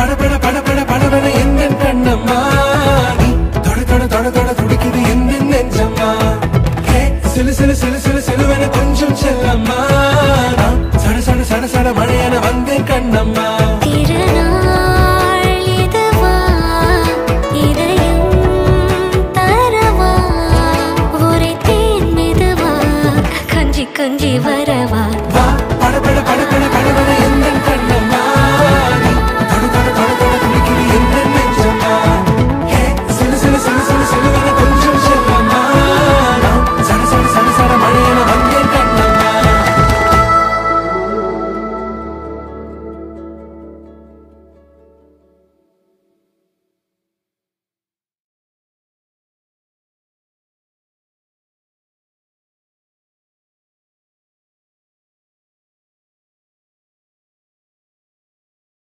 படபட படபட படபட எந்த கண்ணம்மா நீ தொட தொட தொட தொட துடிக்குது எந்த நெஞ்சம்மா சிலு சிலு சிலு சிலு சிலுவென கொஞ்சம் செல்லம்மா சட சட சட சட மழையென வந்தேன் கண்ணம்மா கொஞ்சி